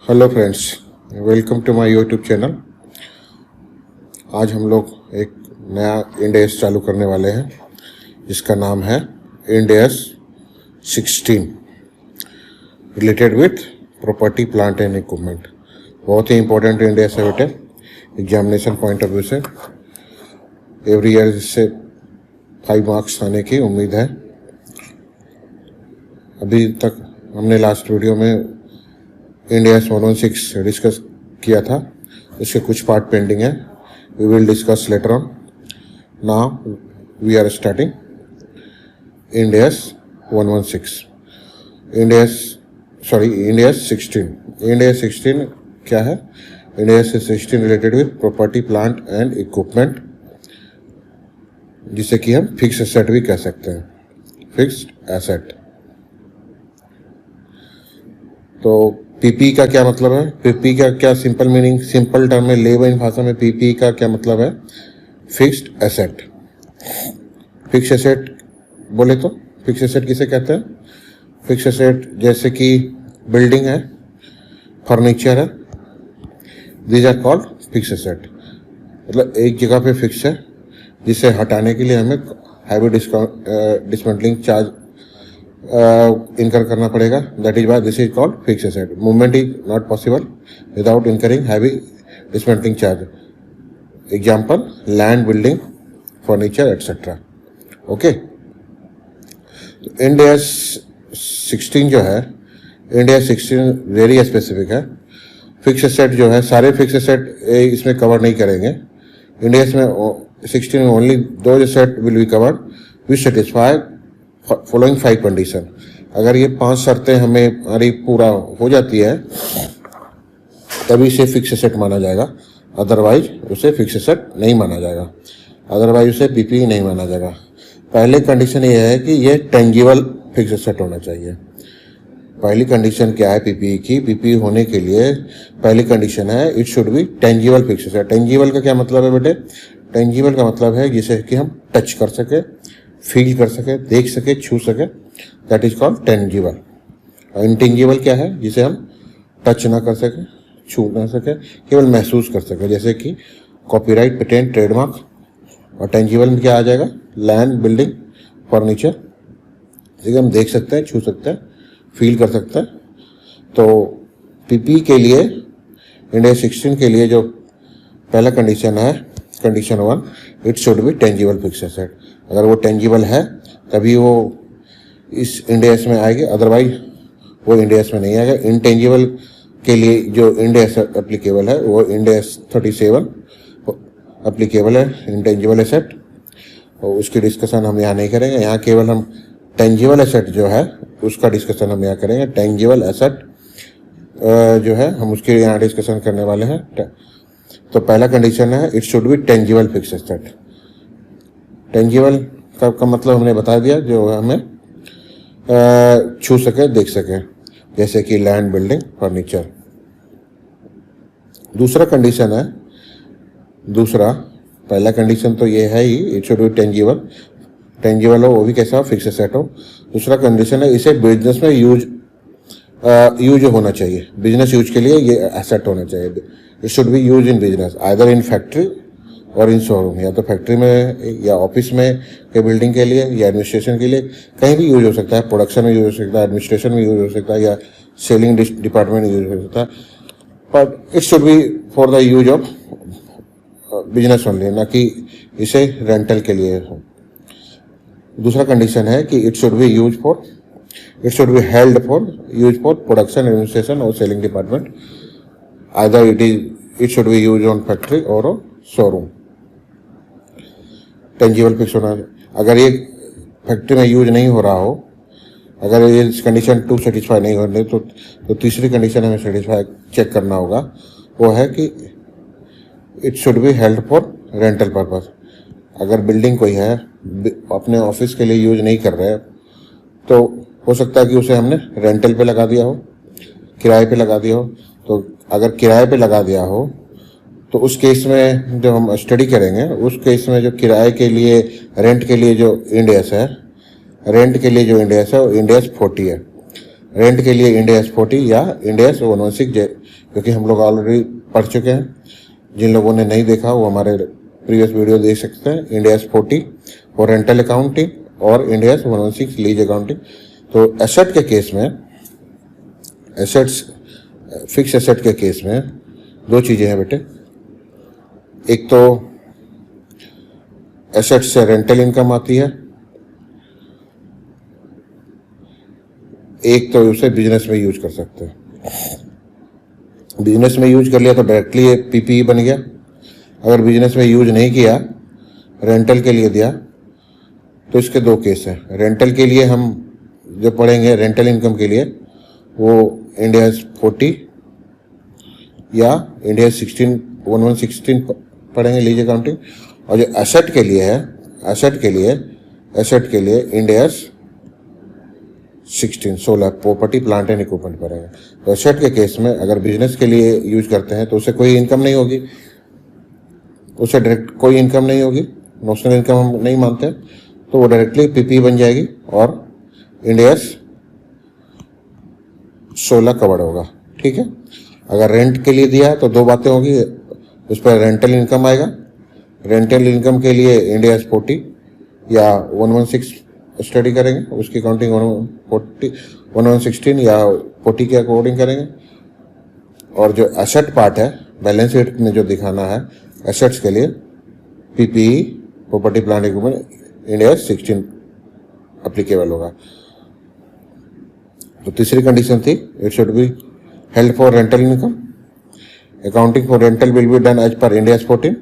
Hello friends, welcome to my YouTube channel. आज हम लोग एक नया इंडेस चालू करने वाले हैं जिसका नाम है इंडेस 16 related with property plant and equipment. बहुत ही इंपॉर्टेंट इंडेस है बेटे, एग्जामिनेशन पॉइंट ऑफ व्यू से। एवरी ईयर इससे 5 मार्क्स आने की उम्मीद है। अभी तक हमने लास्ट वीडियो में इंडिया 116 डिस्कस किया था, उसके कुछ पार्ट पेंडिंग है। We will discuss later on. Now we are starting India's 116 India 16। India 16 क्या है? India 16 related with property plant and equipment, जिसे कि हम फिक्स एसेट भी कह सकते हैं, फिक्स्ड एसेट। तो पीपी का क्या मतलब है? पीपी का क्या सिंपल मीनिंग, सिंपल टर्म में, लेबल भाषा में पीपी का क्या मतलब है? Fixed asset. फिक्स एसेट बोले तो फिक्स एसेट किसे कहते हैं? फिक्स एसेट जैसे कि बिल्डिंग है, फर्नीचर है, these are called fix asset. मतलब एक जगह पे फिक्स है जिसे हटाने के लिए हमें हैवी डिस्मेंटलिंग चार्ज इनकर करना पड़ेगा। That is why this is called fix asset. Movement is not possible without incurring heavy dismantling charge. Example, land, building, furniture etcetera. Okay, India 16 जो है, इंडिया 16 वेरी स्पेसिफिक है। फिक्स एसेट जो है, सारे fix asset इसमें cover नहीं करेंगे। India में 16 में ओनली दो asset will be covered which satisfy following 5 condition. अगर ये 5 शर्तें हमारी पूरा हो जाती है तभी इसे फिक्स एसेट माना जाएगा, अदरवाइज उसे फिक्स एसेट नहीं माना जाएगा, अदरवाइज उसे पीपी नहीं माना जाएगा। पहले कंडीशन ये है कि ये टेंजिबल फिक्स एसेट होना चाहिए। पहली कंडीशन क्या है पीपी की? पीपी होने के लिए पहली कंडीशन है it should B tangible fixed asset. Tangible का क्या मतलब है बेटे? टेंजिबल का मतलब है जिसे कि हम टच कर सके, फील कर सके, देख सके, छू सके, दैट इज कॉल्ड टेंजिबल। और इंटेंजिबल क्या है? जिसे हम टच ना कर सके, छू ना सके, केवल महसूस कर सके, जैसे कि कॉपीराइट, पेटेंट, ट्रेडमार्क। और टेंजिबल में क्या आ जाएगा? लैंड, बिल्डिंग, फर्नीचर, जिसे हम देख सकते हैं, छू सकते हैं, फील कर सकते हैं। तो पीपी के लिए, इंडिया 16 के लिए जो पहला कंडीशन है, condition 1, it should B tangible fixed asset. अगर वो टेंजिबल है तभी वो इस इंडेस में आएगी, अदरवाइज वो इंडेस में नहीं आएगा। इनटेंजिबल के लिए जो इंडेस एप्लीकेबल है वो इंडेस 37 एप्लीकेबल है, इनटेंजिबल एसेट। और उसकी डिस्कशन हम यहाँ नहीं करेंगे। यहाँ केवल हम टेंजिबल एसेट जो है उसका डिस्कशन हम यहाँ करेंगे। टेंजिबल एसेट जो है हम उसके यहाँ डिस्कशन करने वाले हैं। तो पहला कंडीशन है it should B tangible fixed asset. Tangible का मतलब हमने बता दिया, जो हमें छू सके, देख सके, जैसे कि लैंड, बिल्डिंग, फर्नीचर। दूसरा कंडीशन है, पहला कंडीशन तो ये है ही, इट शुड बी टेंजिबल हो, वो भी कैसा हो? फिक्स एसेट हो। दूसरा कंडीशन है इसे बिजनेस में यूज होना चाहिए, बिजनेस यूज के लिए ये एसेट होना चाहिए। It should be use in business, either in factory और इन शोरूम, या तो फैक्ट्री में या ऑफिस में के बिल्डिंग के लिए या एडमिनिस्ट्रेशन के लिए, कहीं भी यूज हो सकता है। प्रोडक्शन में यूज हो सकता है, एडमिनिस्ट्रेशन में यूज हो सकता है, या सेलिंग डिपार्टमेंट में यूज हो सकता है। But it should B for the use of business only, ना कि इसे रेंटल के लिए हो। दूसरा कंडीशन है कि it should be held for use for production, administration और selling department, either it should be use on factory और शोरूम। टेंजिबल फिक्स होना। अगर ये फैक्ट्री में यूज नहीं हो रहा हो, अगर ये कंडीशन 2 सेटिस्फाई नहीं हो रही, तो तीसरी कंडीशन हमें सेटिस्फाई चेक करना होगा, वो है कि it should be held for rental purpose. अगर बिल्डिंग कोई है अपने ऑफिस के लिए यूज नहीं कर रहे, तो हो सकता है कि उसे हमने रेंटल पे लगा दिया हो, किराए पे लगा दिया हो। तो अगर किराए पे लगा दिया हो तो उस केस में जो हम स्टडी करेंगे, उस केस में जो किराए के लिए, रेंट के लिए जो इंडेस है, वो इंडेस 40 है। रेंट के लिए इंड एस 40 या इंड एस 116, क्योंकि हम लोग ऑलरेडी पढ़ चुके हैं। जिन लोगों ने नहीं देखा वो हमारे प्रीवियस वीडियो देख सकते हैं। इंड एस 40 और रेंटल अकाउंटिंग और इंड एस 116 लीज अकाउंटिंग। तो एसेट के केस में, एसेट्स फिक्स एसेट के केस में दो चीज़ें हैं बेटे। एक तो एसेट से रेंटल इनकम आती है, एक तो उसे बिजनेस में यूज कर सकते हैं। बिजनेस में यूज कर लिया तो डायरेक्टली ये पीपीई बन गया। अगर बिजनेस में यूज नहीं किया, रेंटल के लिए दिया, तो इसके दो केस हैं। रेंटल के लिए हम जो पढ़ेंगे, रेंटल इनकम के लिए वो इंड एस 40 या इंड एस 1116 पढ़ेंगे लीज अकाउंटिंग। और जो एसेट के लिए है, एसेट के लिए end S 16 property plant and equipment पड़ेगा। तो एसेट के केस में अगर बिजनेस के लिए यूज करते हैं तो उसे कोई इनकम नहीं होगी, उसे डायरेक्ट कोई इनकम नहीं होगी, नॉशनल इनकम हम नहीं मानते, तो वो डायरेक्टली पीपी बन जाएगी और इंड एस 16 कवर्ड होगा। ठीक है। अगर रेंट के लिए दिया तो दो बातें होगी, उस पर रेंटल इनकम आएगा। रेंटल इनकम के लिए इंड एस 40 या 116 स्टडी करेंगे, उसकी काउंटिंग 116 या 40 के अकॉर्डिंग करेंगे। और जो एसेट पार्ट है, बैलेंस शीट में जो दिखाना है एसेट्स के लिए, PPE property plant equipment Ind S 16 applicable होगा। तो तीसरी कंडीशन थी, it should be held for rental income. Accounting for rental will be done as per Ind S 14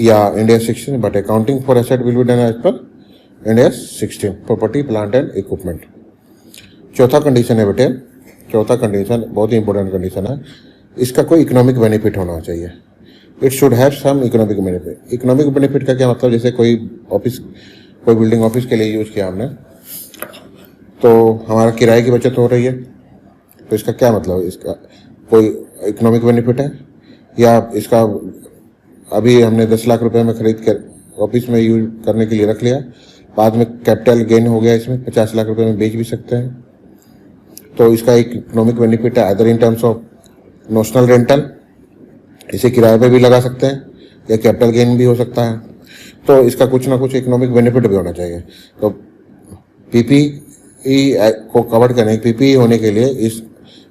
या Ind S 16, but accounting for asset will be done as per Ind S 16 property plant and equipment. चौथा condition है बेटे, चौथा condition बहुत ही important condition है, इसका कोई economic benefit होना चाहिए। It should have some economic benefit. Economic benefit का क्या मतलब, जैसे कोई ऑफिस, कोई बिल्डिंग ऑफिस के लिए यूज किया हमने, तो हमारा किराए की बचत हो रही है, तो इसका क्या मतलब, इसका कोई इकोनॉमिक बेनिफिट है? या इसका अभी हमने 10 लाख रुपए में खरीद कर ऑफिस में यूज करने के लिए रख लिया, बाद में कैपिटल गेन हो गया, इसमें 50 लाख रुपए में बेच भी सकते हैं, तो इसका एक इकोनॉमिक बेनिफिट है। Other in terms of notional rental, इसे किराए पे भी लगा सकते हैं या कैपिटल गेन भी हो सकता है, तो इसका कुछ ना कुछ इकोनॉमिक बेनिफिट भी होना चाहिए। तो पीपीई को कवर करने, पीपीई होने के लिए इस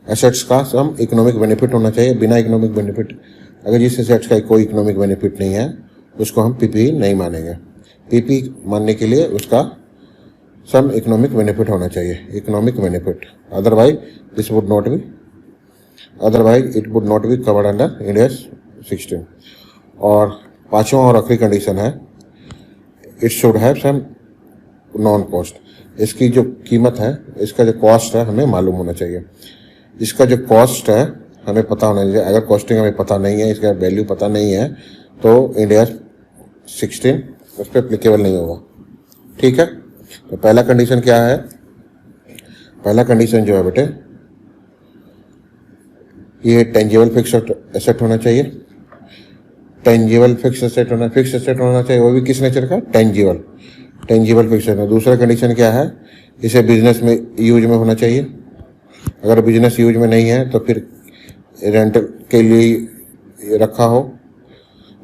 एसेट्स का सम इकोनॉमिक बेनिफिट होना चाहिए। बिना इकोनॉमिक बेनिफिट, अगर जिस एसेट्स का कोई इकोनॉमिक बेनिफिट नहीं है उसको हम पीपीई नहीं मानेंगे। पीपी मानने के लिए उसका सम इकोनॉमिक बेनिफिट होना चाहिए, economic benefit, otherwise this would not be, otherwise it would not be covered under Ind S 16। और पांचवा और आखिरी कंडीशन है, it should have some non cost. इसकी जो कीमत है, इसका जो कॉस्ट है हमें मालूम होना चाहिए। इसका जो कॉस्ट है हमें पता होना चाहिए। अगर कॉस्टिंग हमें पता नहीं है, इसका वैल्यू पता नहीं है, तो इंड एस 16 उस पर एप्लीकेबल नहीं होगा। ठीक है। तो पहला कंडीशन क्या है, पहला कंडीशन जो है बेटे, ये टेंजिबल फिक्स एसेट होना चाहिए। टेंजिबल फिक्स एसेट होना, फिक्स एसेट होना चाहिए, वो भी किस नेचर का, टेंजिबल, टेंजिबल फिक्स एसेट। दूसरा कंडीशन क्या है, इसे बिजनेस में यूज में होना चाहिए। अगर बिजनेस यूज में नहीं है तो फिर रेंटल के लिए रखा हो,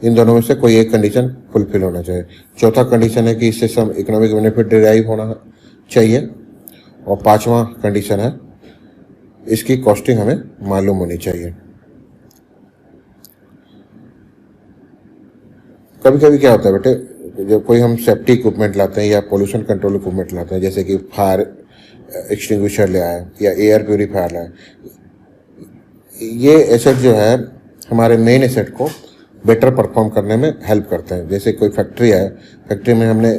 इन दोनों में से कोई एक कंडीशन फुलफिल होना चाहिए। चौथा कंडीशन है कि इससे सम इकोनॉमिक बेनिफिट डिराइव होना चाहिए। और पांचवा कंडीशन है, इसकी कॉस्टिंग हमें मालूम होनी चाहिए। कभी कभी क्या होता है बेटे, जब कोई हम सेफ्टी इक्विपमेंट लाते हैं या पोल्यूशन कंट्रोल इक्विपमेंट लाते हैं, जैसे कि फायर एक्सटिंग्विशर ले आए या एयर प्यूरीफायर लाए, ये एसेट जो है हमारे मेन एसेट को बेटर परफॉर्म करने में हेल्प करते हैं। जैसे कोई फैक्ट्री है, फैक्ट्री में हमने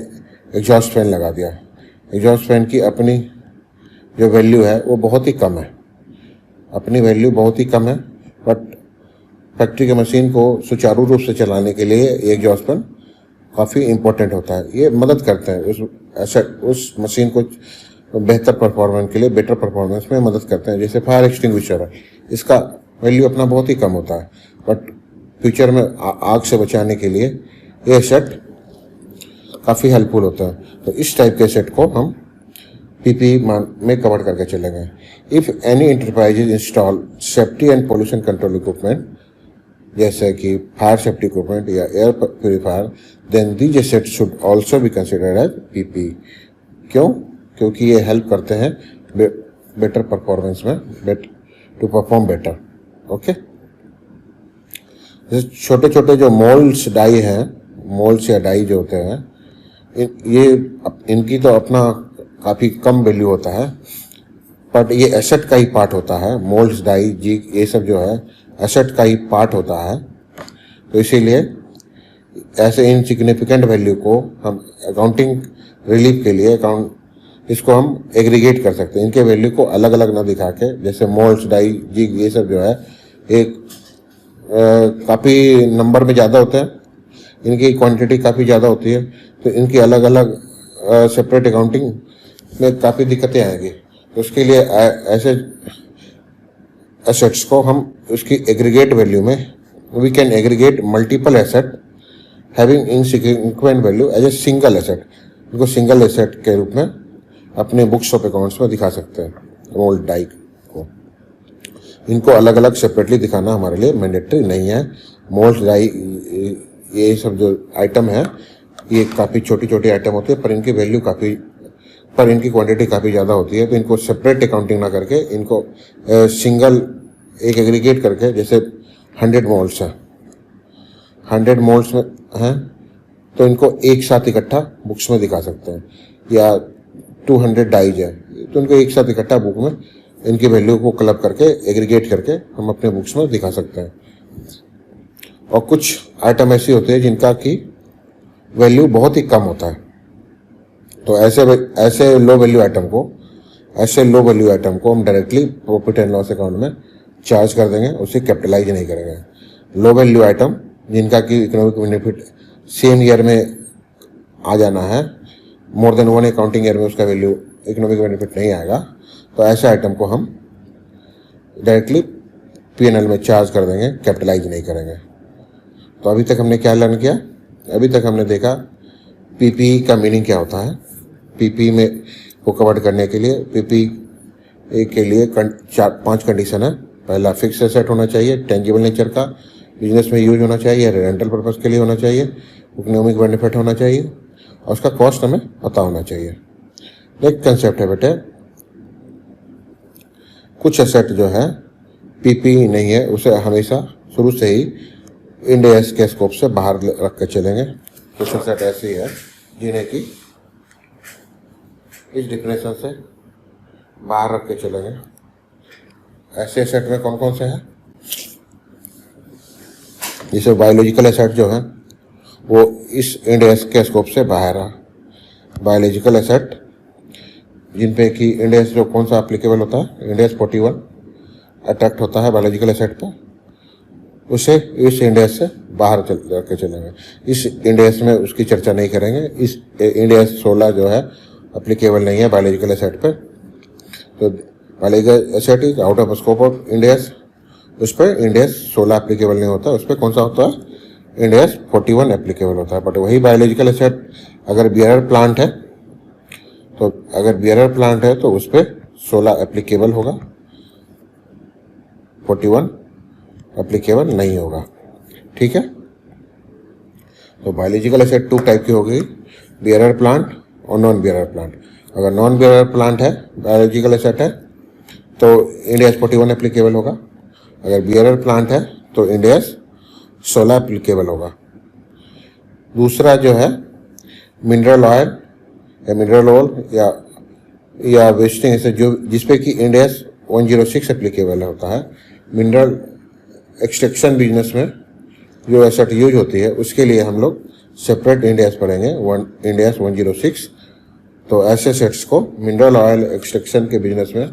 एग्जॉस्ट फैन लगा दिया, एग्जॉस्ट फैन की अपनी जो वैल्यू है वो बहुत ही कम है, अपनी वैल्यू बहुत ही कम है, बट फैक्ट्री के मशीन को सुचारू रूप से चलाने के लिए ये एग्जॉस्ट फैन काफ़ी इम्पोर्टेंट होता है। ये मदद करते हैं उस मशीन को बेहतर परफॉर्मेंस के लिए, बेटर परफॉर्मेंस में मदद करते हैं। जैसे फायर एक्सटिंग्विशर है, इसका वैल्यू अपना बहुत ही कम होता है, बट फ्यूचर में आग से बचाने के लिए ये सेट काफ़ी हेल्पफुल होता है। तो इस टाइप के सेट को हम पीपी में कवर करके चलेंगे। If any enterprises install safety and pollution control equipment जैसे कि फायर सेफ्टी इक्विपमेंट या air purifier, then these assets should also be considered as PP. क्यों? क्योंकि ये हेल्प करते हैं बेटर परफॉर्मेंस में, टू परफॉर्म बेटर। ओके, छोटे छोटे जो मोल्ड्स डाई हैं, मोल्ड्स या डाई जो होते हैं, ये इनकी तो अपना काफ़ी कम वैल्यू होता है, बट ये एसेट का ही पार्ट होता है। मोल्ड्स, डाई, जिग, ये सब जो है एसेट का ही पार्ट होता है। तो इसीलिए ऐसे इनसिग्निफिकेंट वैल्यू को हम अकाउंटिंग रिलीफ के लिए इसको हम एग्रीगेट कर सकते हैं। इनके वैल्यू को अलग अलग ना दिखा के, जैसे मोल्ड्स, डाई, जिग, ये सब जो है एक काफ़ी नंबर में ज़्यादा होते हैं, इनकी क्वांटिटी काफ़ी ज़्यादा होती है, तो इनकी अलग अलग सेपरेट अकाउंटिंग में काफ़ी दिक्कतें आएंगी। तो उसके लिए ऐसे एसेट्स को हम उसकी एग्रीगेट वैल्यू में, we can aggregate multiple asset having insignificant value as a single asset. इनको सिंगल एसेट के रूप में अपने बुक्स ऑफ अकाउंट्स में दिखा सकते हैं। मोल्ड, डाई को इनको अलग अलग सेपरेटली दिखाना हमारे लिए मैंडेटरी नहीं है। मोल्ड, डाई, ये सब जो आइटम है ये काफ़ी छोटी छोटी आइटम होती है, पर इनकी वैल्यू पर इनकी क्वांटिटी काफ़ी ज़्यादा होती है। तो इनको सेपरेट अकाउंटिंग ना करके इनको सिंगल एक एग्रीगेट करके, जैसे 100 मोल्ड्स हैं, 100 मोल्ड्स में हैं, तो इनको एक साथ इकट्ठा बुक्स में दिखा सकते हैं। या 200 डाइज है, तो इनको एक साथ इकट्ठा बुक में इनकी वैल्यू को क्लब करके एग्रीगेट करके हम अपने बुक्स में दिखा सकते हैं। और कुछ आइटम ऐसी होते हैं जिनका की वैल्यू बहुत ही कम होता है, तो ऐसे लो वैल्यू आइटम को हम directly profit and loss account में चार्ज कर देंगे, उसे कैपिटलाइज नहीं करेंगे। लो वैल्यू आइटम जिनका कि इकोनॉमिक बेनिफिट सेम ईयर में आ जाना है, more than one accounting year में उसका वैल्यू इकोनॉमिक बेनिफिट नहीं आएगा, तो ऐसे आइटम को हम डायरेक्टली P&L में चार्ज कर देंगे, कैपिटलाइज नहीं करेंगे। तो अभी तक हमने क्या लर्न किया? अभी तक हमने देखा पीपी का मीनिंग क्या होता है। पीपी में को कवर करने के लिए पीपी के लिए 4-5 कंडीशन है। पहला, फिक्स एसेट होना चाहिए, टेंजिबल नेचर का, बिजनेस में यूज होना चाहिए, रेंटल पर्पस के लिए होना चाहिए, इकोनॉमिक बेनिफिट होना चाहिए, और उसका कॉस्ट हमें पता होना चाहिए। एक कंसेप्ट है बेटे, कुछ एसेट जो है पीपी नहीं है, उसे हमेशा शुरू से ही इंड एस के स्कोप से बाहर रख कर चलेंगे। कुछ एसेट ऐसी है जिन्हें कि इस डिफिनेशन से बाहर रख के चलेंगे। ऐसे एसेट में कौन कौन से हैं? जैसे बायोलॉजिकल एसेट जो है वो इस इंड एस के स्कोप से बाहर है। बायोलॉजिकल एसेट जिन पे कि इंड एस जो कौन सा एप्लीकेबल होता है, इंड एस 41 अट्रैक्ट होता है बायोलॉजिकल एसेट पे, उसे इस इंड एस से बाहर रख के चलेंगे। इस इंड एस में उसकी चर्चा नहीं करेंगे। इस इंड एस 16 जो है एप्लीकेबल नहीं है बायोलॉजिकल एसेट पे, तो biological asset is out of scope of end S. उस पर इंड एस 16 एप्लीकेबल नहीं होता, उस पर कौन सा होता है? इंड एस 41 एप्लीकेबल होता है। बट वही बायोलॉजिकल एसेट अगर बियरर प्लांट है, तो अगर बियरर प्लांट है तो उस पर 16 एप्लीकेबल होगा, 41 एप्लीकेबल नहीं होगा। ठीक है, तो बायोलॉजिकल एसेट 2 टाइप की होगी, बियरर प्लांट और नॉन बियरर प्लांट। अगर नॉन बियरर प्लांट है, बायोलॉजिकल एसेट है, तो इंड एस 41 एप्लीकेबल होगा। अगर बियरर प्लांट है तो इंड एस 16 एप्लीकेबल होगा। दूसरा जो है मिनरल ऑयल या मिनरल ऑयल या वेस्टिंग एसेट, जो जिसपे कि इंड एस 106 एप्लीकेबल होता है। मिनरल एक्सट्रैक्शन बिजनेस में जो एसेट यूज होती है उसके लिए हम लोग सेपरेट इंड एस पढ़ेंगे, इंड एस 106। तो ऐसे एसेट्स को मिनरल ऑयल एक्सट्रैक्शन के बिजनेस में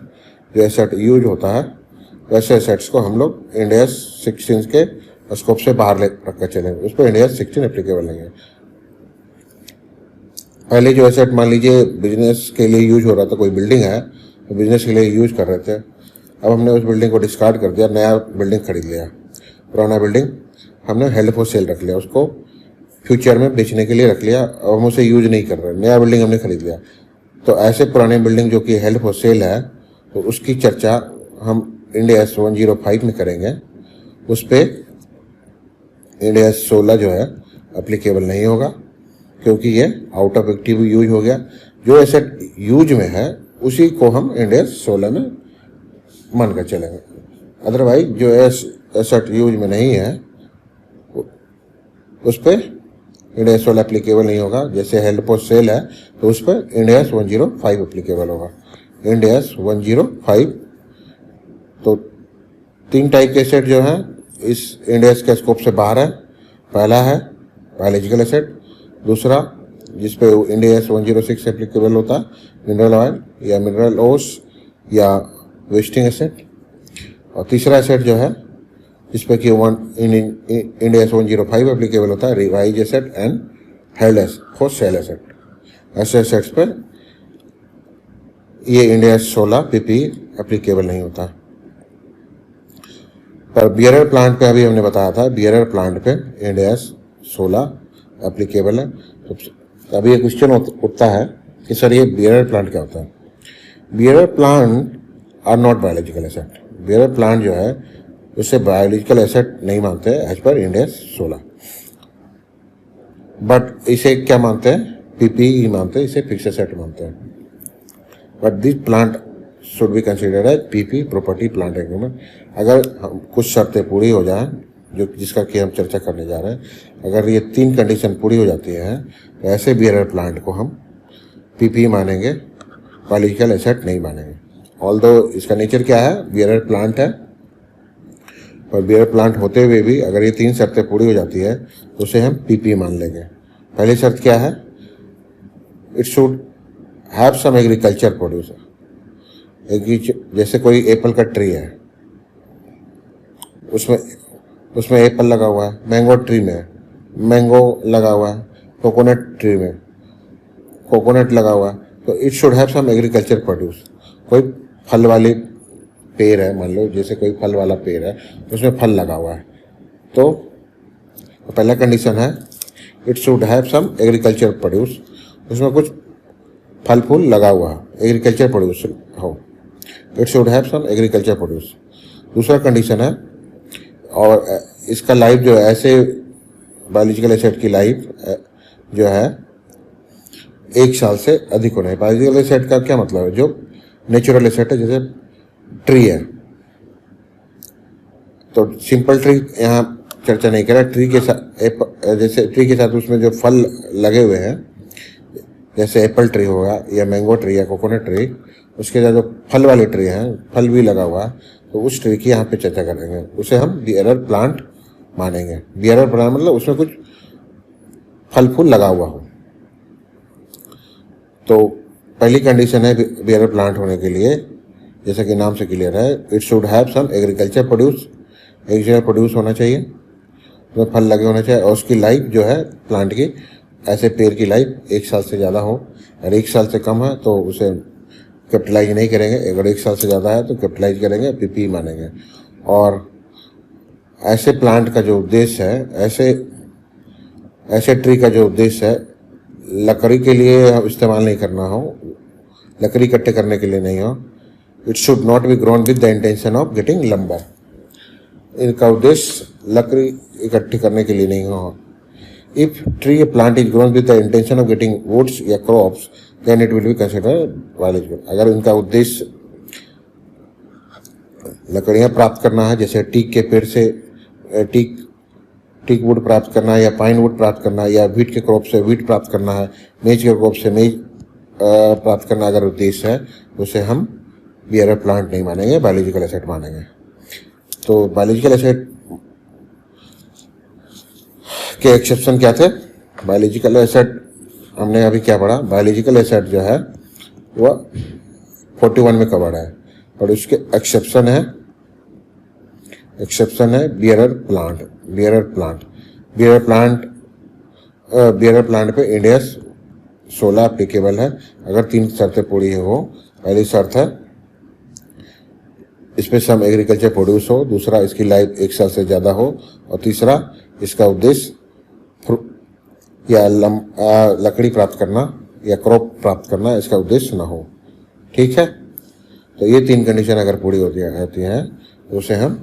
जो एसेट यूज होता है, वैसे एसेट्स को हम लोग इंड एस 16 के स्कोप से बाहर रख कर चलेंगे, उस पर इंड एस 16 एप्लीकेबल नहीं है। पहले जो एसेट मान लीजिए बिजनेस के लिए यूज हो रहा था, कोई बिल्डिंग है तो बिजनेस के लिए यूज कर रहे थे, अब हमने उस बिल्डिंग को डिस्कार्ड कर दिया, नया बिल्डिंग खरीद लिया। पुराना बिल्डिंग हमने हेल्ड फॉर सेल रख लिया, उसको फ्यूचर में बेचने के लिए रख लिया, अब हम उसे यूज नहीं कर रहे, नया बिल्डिंग हमने खरीद लिया। तो ऐसे पुराने बिल्डिंग जो कि हेल्ड फॉर सेल है, तो उसकी चर्चा हम इंड एस 105 में करेंगे। उस पर इंड एस 16 जो है अप्लीकेबल नहीं होगा, क्योंकि ये आउट ऑफ एक्टिव यूज हो गया। जो एसेट यूज में है उसी को हम इंड एस 16 में मान कर चलेंगे। अदरवाइज जो एसेट यूज में नहीं है उस पर इंड एस 16 एप्लीकेबल नहीं होगा। जैसे हेल्ड फॉर सेल है तो उस पर इंड एस 105 एप्लीकेबल होगा। End S 105। तो 3 टाइप के एसेट जो हैं इस इंड एस के स्कोप से बाहर है। पहला है बायोलॉजिकल एसेट, दूसरा जिस पे इंड एस 106 एप्लीकेबल होता है मिनरल ऑयल या मिनरल ओस या वेस्टिंग एसेट, और तीसरा एसेट जो है जिस पे कि इंड एस 105 एप्लीकेबल होता है revise asset and held S for sale asset. ऐसे एसेट्स पर ये इंड एस 16 पीपी एप्लीकेबल नहीं होता। पर बियरर प्लांट पे अभी हमने बताया था, बियरर प्लांट पे इंड एस 16 एप्लीकेबल है। तो अभी ये क्वेश्चन उठता है कि सर ये बियरर प्लांट क्या होता है। Bearer plant are not biological asset. Bearer plant जो है उसे बायोलॉजिकल एसेट नहीं मानते as per Ind S 16, but इसे क्या मानते हैं, पीपीई मानते हैं, इसे फिक्स एसेट मानते हैं। But this plant should be considered as PP property plant agreement. अगर कुछ शर्तें पूरी हो जाएं जो जिसका कि हम चर्चा करने जा रहे हैं, अगर ये 3 कंडीशन पूरी हो जाती है तो ऐसे बियरर प्लांट को हम पीपी मानेंगे, बायोलॉजिकल एसेट नहीं मानेंगे। ऑल्दो इसका नेचर क्या है, बियरर प्लांट है, पर बियरर प्लांट होते हुए भी अगर ये 3 शर्तें पूरी हो जाती है तो उसे हम पीपी मान लेंगे। पहली शर्त क्या है, it should have some agriculture producer. जैसे कोई एप्पल का ट्री है, उसमें एप्पल लगा हुआ है, मैंगो ट्री में मैंगो लगा हुआ है, कोकोनट ट्री में कोकोनट लगा हुआ है, तो it should have some agriculture produce. कोई फल वाली पेड़ है, मान लो जैसे कोई फल वाला पेड़ है उसमें फल लगा हुआ है, तो पहला कंडीशन है it should have some agriculture produce, उसमें कुछ फल फूल लगा हुआ है, एग्रीकल्चर प्रोड्यूस हो, it should have some agriculture produce. दूसरा कंडीशन है, और इसका लाइफ जो है, ऐसे बायोलॉजिकल एसेट की लाइफ जो है 1 साल से अधिक होना है। बायोलॉजिकल एसेट का क्या मतलब है, जो नेचुरल एसेट है, जैसे ट्री है, तो सिंपल ट्री यहाँ चर्चा नहीं करा। ट्री के साथ जैसे ट्री के साथ उसमें जो फल लगे हुए हैं, जैसे एप्पल ट्री होगा या मैंगो ट्री या कोकोनट ट्री, उसके साथ जो फल वाले ट्री हैं, फल भी लगा हुआ है, तो उस ट्री की यहाँ पे चर्चा करेंगे, उसे हम बियरर प्लांट मानेंगे। बियरर प्लांट मतलब उसमें कुछ फल फूल लगा हुआ हो। तो पहली कंडीशन है बियरर प्लांट होने के लिए, जैसा कि नाम से क्लियर है, it should have some agriculture produce, agriculture produce होना चाहिए, उसमें फल लगे होना चाहिए, और उसकी लाइफ जो है प्लांट की, ऐसे पेड़ की लाइफ 1 साल से ज़्यादा हो। अगर 1 साल से कम है तो उसे कैपिटलाइज नहीं करेंगे, अगर 1 साल से ज़्यादा है तो कैपिटलाइज करेंगे, पीपी मानेंगे। और ऐसे प्लांट का जो उद्देश्य है, ऐसे ट्री का जो उद्देश्य है, लकड़ी के लिए इस्तेमाल नहीं करना हो, लकड़ी इकट्ठे करने के लिए नहीं हो। It should not be grown with the intention of getting lumber. इनका उद्देश्य लकड़ी इकट्ठी करने के लिए नहीं हो। If tree plant is grown with the intention of getting woods या crops, then it will be considered biological. अगर इनका उद्देश्य लकड़ियाँ प्राप्त करना है, जैसे टीक के पेड़ से टीक वुड प्राप्त करना है, या पाइन वुड प्राप्त करना है, या वीट के क्रॉप से वीट प्राप्त करना है, मेज के क्रॉप से मेज प्राप्त करना अगर उद्देश्य है, तो उसे हम बियरर प्लांट नहीं मानेंगे, बायोलॉजिकल एसेट मानेंगे। तो बायोलॉजिकल एसेट के एक्सेप्शन क्या थे, बायोलॉजिकल एसेट हमने अभी क्या पढ़ा, बायोलॉजिकल एसेट जो है वह 41 में कवर्ड है, और उसके एक्सेप्शन है बियरर प्लांट। बियरर प्लांट पे इंड एस 16 एप्लीकेबल है अगर 3 शर्तें पूरी हो। पहली शर्त है इसमें सम एग्रीकल्चर प्रोड्यूस हो, दूसरा इसकी लाइफ 1 साल से ज़्यादा हो, और तीसरा इसका उद्देश्य या लकड़ी प्राप्त करना या क्रॉप प्राप्त करना इसका उद्देश्य ना हो। ठीक है, तो ये 3 कंडीशन अगर पूरी होती हैं तो उसे हम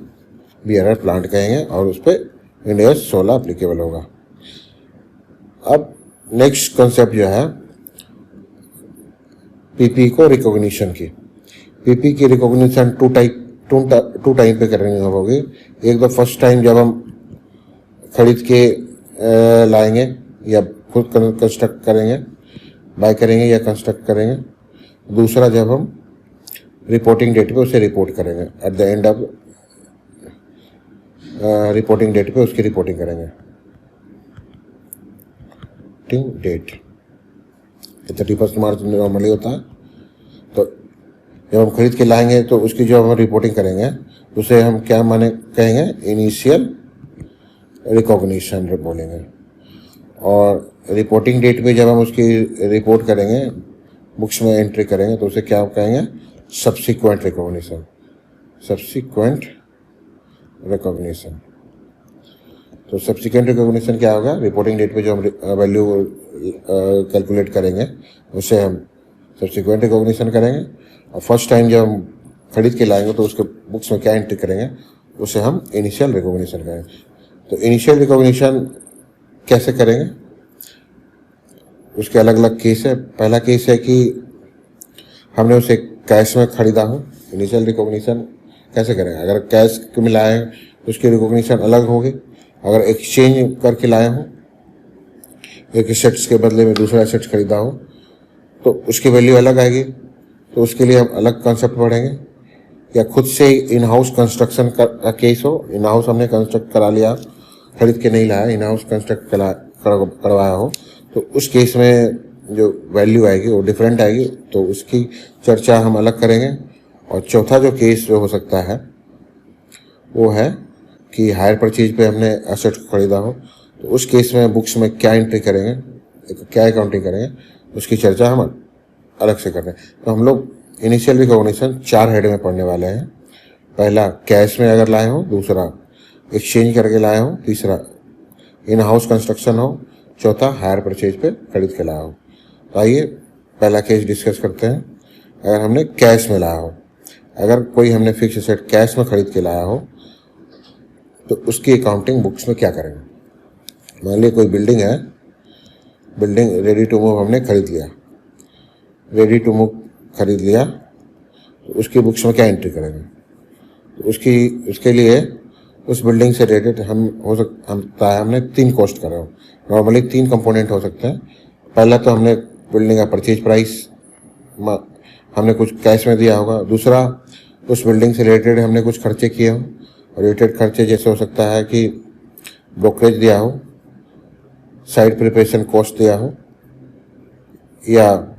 बीआरआर प्लांट कहेंगे और उस पर इंड AS 16 अप्लीकेबल होगा। अब नेक्स्ट कॉन्सेप्ट जो है पीपी को रिकॉग्निशन की। पीपी की रिकॉग्निशन टू टाइम पे करनी होगी। एक तो फर्स्ट टाइम जब हम खरीद के लाएंगे या खुद कंस्ट्रक्ट करेंगे, बाय करेंगे या कंस्ट्रक्ट करेंगे। दूसरा जब हम रिपोर्टिंग डेट पे उसे रिपोर्ट करेंगे, at the end of reporting date पे उसकी रिपोर्टिंग करेंगे। डेट 31 मार्च नॉर्मली होता है। तो जब हम खरीद के लाएंगे तो उसकी जो हम रिपोर्टिंग करेंगे उसे हम क्या माने कहेंगे, इनिशियल रिकॉग्निशन बोलेंगे। और रिपोर्टिंग डेट पे जब हम उसकी रिपोर्ट करेंगे, बुक्स में एंट्री करेंगे, तो उसे क्या कहेंगे, सब्सिक्वेंट रिकॉग्निशन। Subsequent recognition. तो सब्सिक्वेंट रिकॉग्निशन क्या होगा, रिपोर्टिंग डेट पे जो हम वैल्यू कैलकुलेट करेंगे उसे हम सब्सिक्वेंट रिकॉग्निशन करेंगे। और फर्स्ट टाइम जब हम खरीद के लाएंगे तो उसके बुक्स में क्या एंट्री करेंगे उसे हम इनिशियल रिकॉग्निशन करेंगे। तो इनिशियल रिकॉग्निशन कैसे करेंगे, उसके अलग अलग केस है। पहला केस है कि हमने उसे कैश में खरीदा हो, इनिशियल रिकॉग्निशन कैसे करेंगे। अगर कैश में लाए हैं तो उसकी रिकॉग्निशन अलग होगी। अगर एक्सचेंज करके लाए हो, एक एसेट्स के बदले में दूसरा एसेट्स खरीदा हो, तो उसकी वैल्यू अलग आएगी। तो उसके लिए हम अलग कॉन्सेप्ट पढ़ेंगे। या खुद से इन हाउस कंस्ट्रक्शन का केस हो, इन हाउस हमने कंस्ट्रक्ट करा लिया, खरीद के नहीं लाया, इन हाउस कंस्ट्रक्ट करवाया हो, तो उस केस में जो वैल्यू आएगी वो डिफरेंट आएगी। तो उसकी चर्चा हम अलग करेंगे। और चौथा जो केस जो हो सकता है वो है कि हायर परचेज पे हमने एसेट खरीदा हो, तो उस केस में बुक्स में क्या एंट्री करेंगे, क्या अकाउंटिंग करेंगे, उसकी चर्चा हम अलग से कर रहे हैं। तो हम लोग इनिशियल रिकॉग्निशन 4 हेड में पढ़ने वाले हैं। पहला कैश में अगर लाए हो, दूसरा एक्सचेंज करके लाए हो, तीसरा इन हाउस कंस्ट्रक्शन हो, चौथा हायर परचेज पे खरीद के लाया हो। तो आइए पहला केस डिस्कस करते हैं। अगर हमने कैश में लाया हो, अगर कोई हमने फिक्स एसेट कैश में खरीद के लाया हो तो उसकी अकाउंटिंग बुक्स में क्या करेंगे। मान लीजिए कोई बिल्डिंग है, बिल्डिंग रेडी टू मूव हमने खरीद लिया, रेडी टू मूव खरीद लिया, तो उसकी बुक्स में क्या एंट्री करेंगे। तो उसके लिए उस बिल्डिंग से रिलेटेड हमने 3 कॉस्ट कर रहे हो। नॉर्मली 3 कंपोनेंट हो सकते हैं। पहला तो हमने बिल्डिंग का परचेज प्राइस हमने कुछ कैश में दिया होगा। दूसरा, उस बिल्डिंग से रिलेटेड हमने कुछ खर्चे किए हों। रिलेटेड खर्चे जैसे हो सकता है कि ब्रोकरेज दिया हो, साइट प्रिपरेशन कॉस्ट दिया हो, या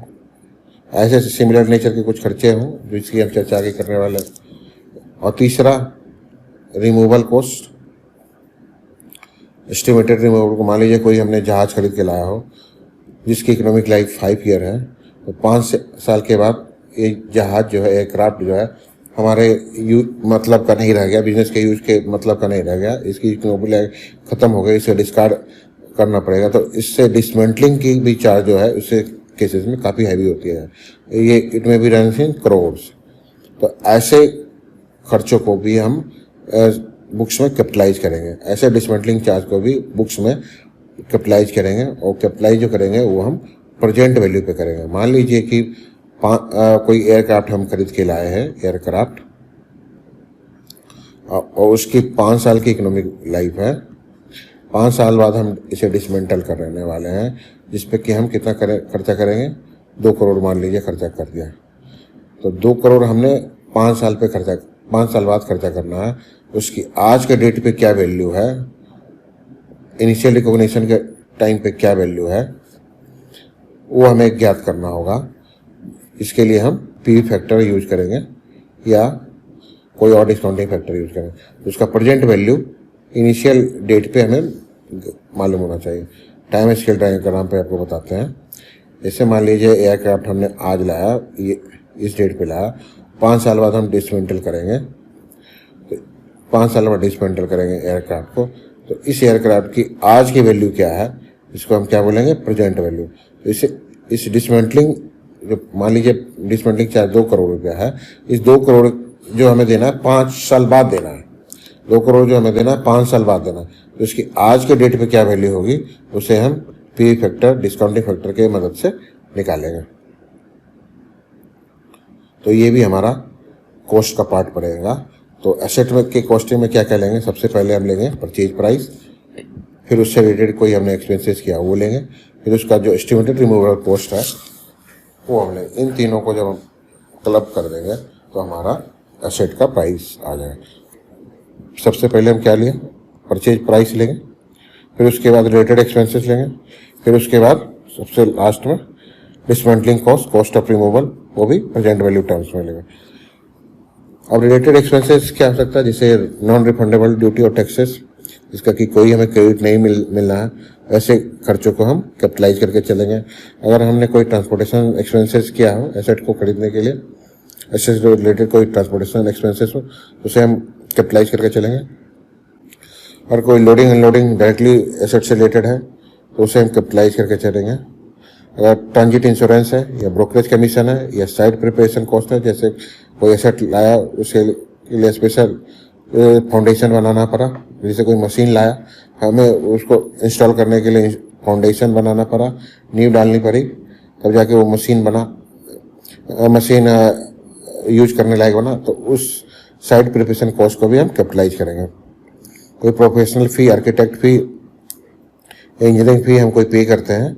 ऐसे सिमिलर नेचर के कुछ खर्चे हों जिसकी हम चर्चा आगे करने वाले हैं। और तीसरा, रिमूवल कॉस्ट, एस्टिमेटेड रिमूवल को। मान लीजिए कोई हमने जहाज खरीद के लाया हो जिसकी इकोनॉमिक लाइफ 5 ईयर है, तो 5 साल के बाद ये जहाज जो है, एयरक्राफ्ट जो है, हमारे मतलब का नहीं रह गया, बिजनेस के यूज के मतलब का नहीं रह गया, इसकी इकोनॉमिक लाइफ खत्म हो गई, इसे डिस्कार्ड करना पड़ेगा। तो इससे डिसमेंटलिंग की भी चार्ज जो है उससे केसेस में काफ़ी हैवी होती है। ये इट में भी रन इन करोड्स। तो ऐसे खर्चों को भी हम बुक्स में कैपिटलाइज करेंगे। ऐसे डिसमेंटलिंग चार्ज को भी बुक्स में कैपिटलाइज करेंगे। और कैपिटलाइज जो करेंगे वो हम प्रेजेंट वैल्यू पे करेंगे। मान लीजिए कि कोई एयरक्राफ्ट हम खरीद के लाए हैं, एयरक्राफ्ट, और उसकी 5 साल की इकोनॉमिक लाइफ है। 5 साल बाद हम इसे डिसमेंटल करने वाले हैं, जिसपे कि हम कितना खर्चा करेंगे, 2 करोड़ मान लीजिए खर्चा कर दिया। तो 2 करोड़ हमने 5 साल बाद खर्चा करना है। उसकी आज के डेट पे क्या वैल्यू है, इनिशियल रिकॉग्निशन के टाइम पे क्या वैल्यू है, वो हमें ज्ञात करना होगा। इसके लिए हम पी फैक्टर यूज करेंगे या कोई और डिस्काउंटिंग फैक्टर यूज करेंगे। तो उसका प्रेजेंट वैल्यू इनिशियल डेट पे हमें मालूम होना चाहिए। टाइम स्केल डायग्राम पे आपको बताते हैं। जैसे मान लीजिए एयरक्राफ्ट हमने आज लाया, ये इस डेट पे लाया, 5 साल बाद हम डिसमेंटल करेंगे। तो 5 साल बाद डिसमेंटल करेंगे एयरक्राफ्ट को। तो इस एयरक्राफ्ट की आज की वैल्यू क्या है, इसको हम क्या बोलेंगे, प्रेजेंट वैल्यू। तो इसे इस डिसमेंटलिंग, जो मान लीजिए डिसमेंटलिंग चार्ज 2 करोड़ रुपया है, इस 2 करोड़ जो हमें देना है 5 साल बाद देना है। 2 करोड़ जो हमें देना है 5 साल बाद देना है। तो इसकी आज के डेट पे क्या वैल्यू होगी उसे हम पी फैक्टर, डिस्काउंटिंग फैक्टर के मदद से निकालेंगे। तो ये भी हमारा कॉस्ट का पार्ट पड़ेगा। तो एसेट में के कॉस्टिंग में क्या क्या लेंगे, सबसे पहले हम लेंगे परचेज प्राइस, फिर उससे रिलेटेड कोई हमने एक्सपेंसेस किया वो लेंगे, फिर उसका जो एस्टिमेटेड रिमूवेबल कॉस्ट है वो हम लेंगे। इन तीनों को जब हम क्लब कर देंगे तो हमारा एसेट का प्राइस आ जाएगा। सबसे पहले हम क्या लिए, परचेज प्राइस लेंगे, फिर उसके बाद रिलेटेड एक्सपेंसेस लेंगे, फिर उसके बाद सबसे लास्ट में dismantling cost, cost of removal, वो भी प्रेजेंट वैल्यू टर्म्स में लेंगे। अब रिलेटेड एक्सपेंसेस क्या हो सकता है, जैसे नॉन रिफंडेबल ड्यूटी और टैक्सेस, जिसका कि कोई हमें क्रेडिट नहीं मिल रहा है, ऐसे खर्चों को हम कैपिटलाइज करके चलेंगे। अगर हमने कोई ट्रांसपोर्टेशन एक्सपेंसेस किया हो एसेट को खरीदने के लिए, एसेट से रिलेटेड कोई ट्रांसपोर्टेशन एक्सपेंसेस हो, उसे हम कैपिटलाइज करके चलेंगे। और कोई लोडिंग अनलोडिंग डायरेक्टली एसेट से रिलेटेड है तो उसे हम कैपिटलाइज करके चलेंगे। अगर ट्रांजिट इंश्योरेंस है या ब्रोकरेज कमीशन है या साइट प्रिपरेशन कॉस्ट है, जैसे कोई एसेट लाया उसके लिए स्पेशल फाउंडेशन बनाना पड़ा, जैसे कोई मशीन लाया हमें उसको इंस्टॉल करने के लिए फाउंडेशन बनाना पड़ा, नींव डालनी पड़ी, तब जाके वो मशीन यूज करने लायक बना, तो उस साइट प्रिपरेशन कॉस्ट को भी हम कैपिटलाइज करेंगे। कोई प्रोफेशनल फ़ी, आर्किटेक्ट फ़ी, इंजीनियरिंग फ़ी हम कोई पे करते हैं